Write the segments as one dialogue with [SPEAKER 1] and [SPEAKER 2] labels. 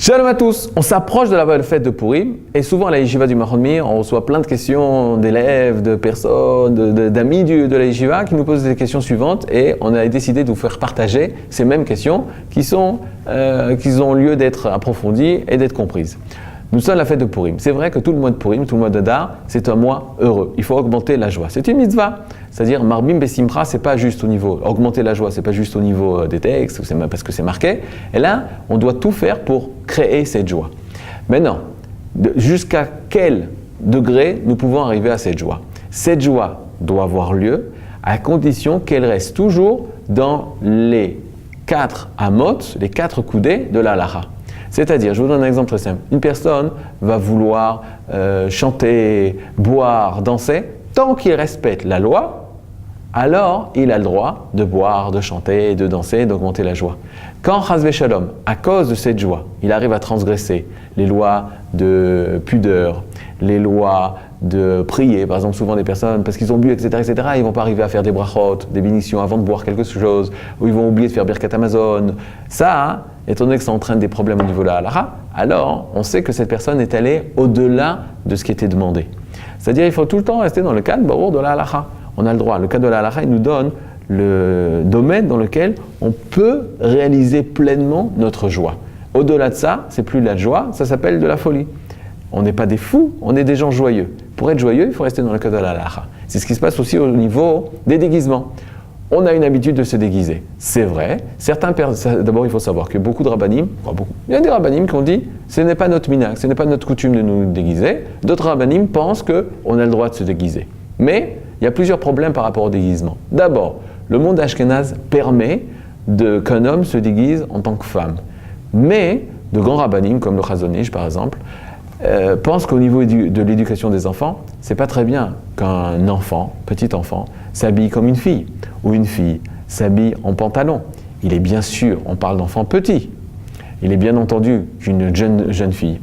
[SPEAKER 1] Shalom à tous, on s'approche de la fête de Purim et souvent à la yeshiva du Mahon Meir, on reçoit plein de questions d'élèves, de personnes, d'amis de la yeshiva qui nous posent des questions suivantes et on a décidé de vous faire partager ces mêmes questions qui ont lieu d'être approfondies et d'être comprises. Nous sommes à la fête de Purim. C'est vrai que tout le mois de Purim, tout le mois d'Adar, c'est un mois heureux. Il faut augmenter la joie. C'est une mitzvah. C'est-à-dire, Marbim Besimcha, c'est pas juste au niveau, augmenter la joie, c'est pas juste au niveau des textes, parce que c'est marqué. Et là, on doit tout faire pour créer cette joie. Maintenant, jusqu'à quel degré nous pouvons arriver à cette joie? Cette joie doit avoir lieu à condition qu'elle reste toujours dans les 4 amot, les 4 coudées de la halacha. C'est-à-dire, je vous donne un exemple très simple. Une personne va vouloir chanter, boire, danser. Tant qu'il respecte la loi, alors il a le droit de boire, de chanter, de danser, d'augmenter la joie. Quand Chas v'Shalom, à cause de cette joie, il arrive à transgresser les lois de pudeur, les lois de prier, par exemple souvent des personnes, parce qu'ils ont bu, etc., ils ne vont pas arriver à faire des brachot, des bénédictions avant de boire quelque chose, ou ils vont oublier de faire Birkat Hamazon. Ça, étant donné que ça entraîne des problèmes au niveau de la halakha, alors on sait que cette personne est allée au-delà de ce qui était demandé. C'est-à-dire qu'il faut tout le temps rester dans le cadre de la halakha. On a le droit. Le cadre de la halakha, il nous donne le domaine dans lequel on peut réaliser pleinement notre joie. Au-delà de ça, c'est plus de la joie, ça s'appelle de la folie. On n'est pas des fous, on est des gens joyeux. Pour être joyeux, il faut rester dans le cadre de la halakha. C'est ce qui se passe aussi au niveau des déguisements. On a une habitude de se déguiser. C'est vrai. D'abord, il faut savoir que beaucoup de rabbanim, il y a des rabbanim qui ont dit ce n'est pas notre minhag, ce n'est pas notre coutume de nous déguiser. D'autres rabbanim pensent qu'on a le droit de se déguiser. Mais il y a plusieurs problèmes par rapport au déguisement. D'abord, le monde ashkénaze permet qu'un homme se déguise en tant que femme. Mais de grands rabbanim, comme le Chazon Ish par exemple, pensent qu'au niveau de l'éducation des enfants, c'est pas très bien qu'un enfant, petit enfant, s'habille comme une fille, ou une fille s'habille en pantalon. Il est bien sûr, on parle d'enfant petit, il est bien entendu qu'une jeune fille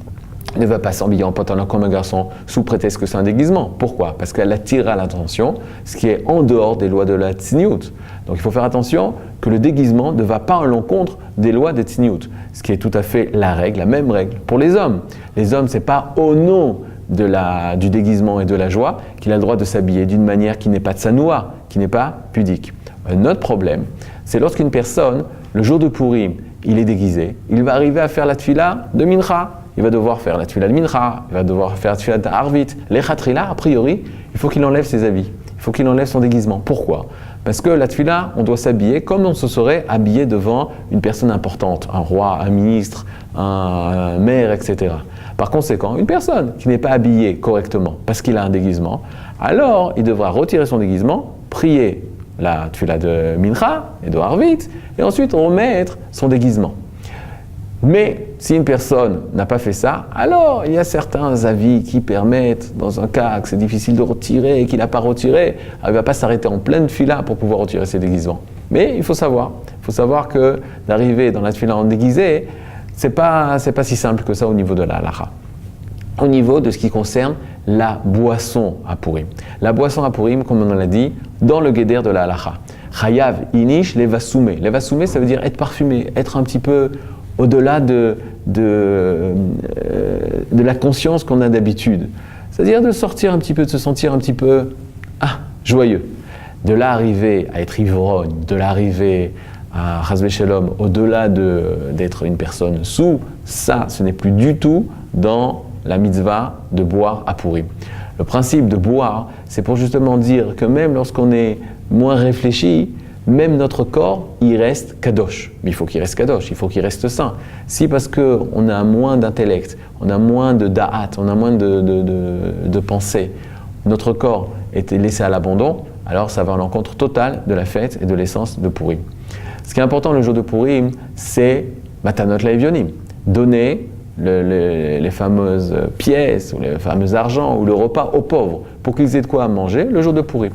[SPEAKER 1] ne va pas s'habiller en pantalon comme un garçon sous prétexte que c'est un déguisement. Pourquoi? Parce qu'elle attirera l'attention, ce qui est en dehors des lois de la tzniut. Donc il faut faire attention que le déguisement ne va pas à l'encontre des lois des tzniut, ce qui est tout à fait la même règle pour les hommes. Les hommes, c'est pas au nom du déguisement et de la joie qu'il a le droit de s'habiller d'une manière qui n'est pas tsanoua, qui n'est pas pudique. Un autre problème, c'est lorsqu'une personne, le jour de Purim, il est déguisé, il va arriver à faire la tfila de Mincha. Il va devoir faire la tfila de Mincha, il va devoir faire la tfila de Arvit. Les Khatrila, a priori, il faut qu'il enlève ses habits, il faut qu'il enlève son déguisement. Pourquoi? Parce que la tfila, on doit s'habiller comme on se serait habillé devant une personne importante, un roi, un ministre, un maire, etc. Par conséquent, une personne qui n'est pas habillée correctement parce qu'il a un déguisement, alors il devra retirer son déguisement, prier la tfila de Mincha et de Arvit, et ensuite remettre son déguisement. Mais si une personne n'a pas fait ça, alors il y a certains avis qui permettent, dans un cas que c'est difficile de retirer et qu'il n'a pas retiré, il ne va pas s'arrêter en pleine tfila pour pouvoir retirer ses déguisements. Mais il faut savoir que d'arriver dans la tfila en déguisé, c'est pas si simple que ça au niveau de la halakha. Au niveau de ce qui concerne la boisson à Purim. La boisson à Purim, comme on l'a dit, dans le guéder de la halakha. Chayav inish levasumé. Levasumé, ça veut dire être parfumé, être un petit peu au-delà de la conscience qu'on a d'habitude. C'est-à-dire de sortir un petit peu, de se sentir un petit peu joyeux. De là arriver à être ivrogne, de là arriver à Chas v'Shalom, au-delà d'être une personne sous, ça, ce n'est plus du tout dans la mitzvah de boire à Purim. Le principe de boire, c'est pour justement dire que même lorsqu'on est moins réfléchi, même notre corps, il reste kadosh. Mais il faut qu'il reste kadosh, il faut qu'il reste sain. Si parce qu'on a moins d'intellect, on a moins de da'at, on a moins de pensée, notre corps est laissé à l'abandon, alors ça va à l'encontre totale de la fête et de l'essence de Purim. Ce qui est important le jour de Purim, c'est matanot la'evionim, donner les fameuses pièces, ou les fameux argent, ou le repas aux pauvres, pour qu'ils aient de quoi manger le jour de Purim.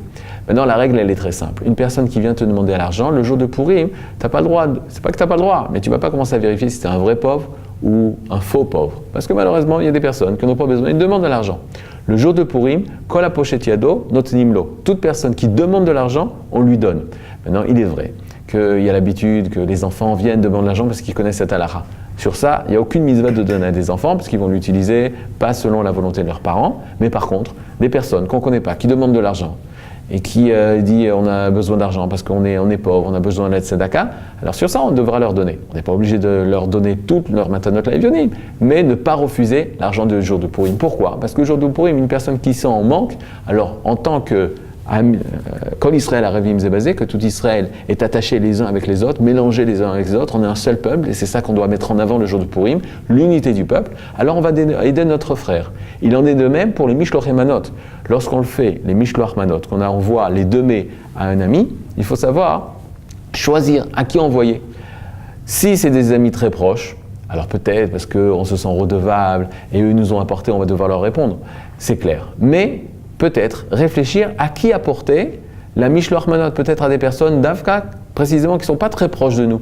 [SPEAKER 1] Maintenant, la règle, elle est très simple. Une personne qui vient te demander à l'argent, le jour de Purim, tu n'as pas le droit, c'est pas que tu n'as pas le droit, mais tu ne vas pas commencer à vérifier si c'est un vrai pauvre ou un faux pauvre. Parce que malheureusement, il y a des personnes qui n'ont pas besoin, ils demandent de l'argent. Le jour de Purim, kol hapochet yado notnim lo. Toute personne qui demande de l'argent, on lui donne. Maintenant, il est vrai qu'il y a l'habitude que les enfants viennent demander de l'argent parce qu'ils connaissent cette halakha. Sur ça, il n'y a aucune mitzvah de donner à des enfants, parce qu'ils vont l'utiliser pas selon la volonté de leurs parents, mais par contre, des personnes qu'on ne connaît pas, qui demandent de l'argent, et qui dit on a besoin d'argent parce qu'on est pauvre, on a besoin d'aide tzedaka, alors sur ça on devra leur donner. On n'est pas obligé de leur donner toute leur matanot l'evionim, mais ne pas refuser l'argent du jour de Purim. Pourquoi? Parce que le jour de Purim, une personne qui sent en manque, alors en tant que Kol Israël Arevim Zebazé, que tout Israël est attaché les uns avec les autres, mélangé les uns avec les autres, on est un seul peuple, et c'est ça qu'on doit mettre en avant le jour de Purim, l'unité du peuple, alors on va aider notre frère. Il en est de même pour les Mishloach Manot. Lorsqu'on le fait, les Mishloach Manot, qu'on envoie les 2 mets à un ami, il faut savoir choisir à qui envoyer. Si c'est des amis très proches, alors peut-être parce qu'on se sent redevable, et eux nous ont apporté, on va devoir leur répondre, c'est clair. Mais peut-être réfléchir à qui apporter la Mishloach Manot, peut-être à des personnes d'Avka, précisément, qui ne sont pas très proches de nous.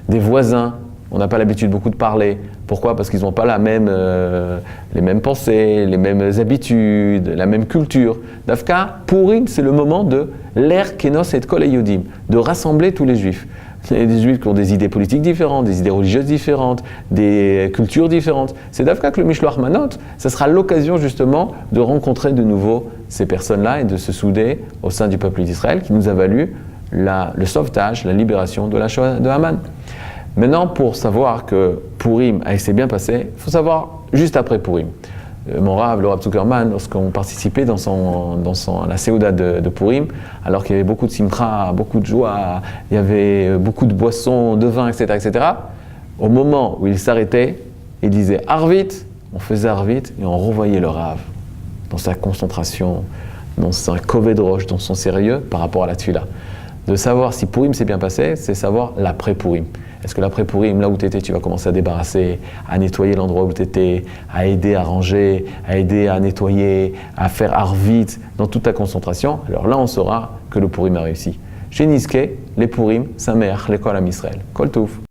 [SPEAKER 1] Des voisins, on n'a pas l'habitude beaucoup de parler. Pourquoi? Parce qu'ils n'ont pas les mêmes pensées, les mêmes habitudes, la même culture. D'Avka, Purim, c'est le moment de l'Er Kenos et Kol Yodim, de rassembler tous les Juifs. Il y a des Juifs qui ont des idées politiques différentes, des idées religieuses différentes, des cultures différentes. C'est d'Avka que le Mishloach Manot, ça sera l'occasion justement de rencontrer de nouveau ces personnes-là et de se souder au sein du peuple d'Israël qui nous a valu le sauvetage, la libération de la Shoah de Haman. Maintenant, pour savoir que Purim s'est bien passé, il faut savoir juste après Purim. Mon Rav, le Rav Zuckerman, lorsqu'on participait dans la Séouda de Purim, alors qu'il y avait beaucoup de simcha, beaucoup de joie, il y avait beaucoup de boissons, de vin, etc., etc., au moment où il s'arrêtait, il disait « Arvit », on faisait Arvit et on revoyait le Rav dans sa concentration, dans sa koved roche, dans son sérieux par rapport à la tfila. De savoir si Purim s'est bien passé, c'est savoir l'après-Purim. Est-ce que l'après-Purim, là où tu étais, tu vas commencer à débarrasser, à nettoyer l'endroit où tu étais, à aider à ranger, à aider à nettoyer, à faire arvit dans toute ta concentration? Alors là, on saura que le Purim a réussi. Chez Niske, les Purim, Sameach, l'école à Israël. Kol Touf.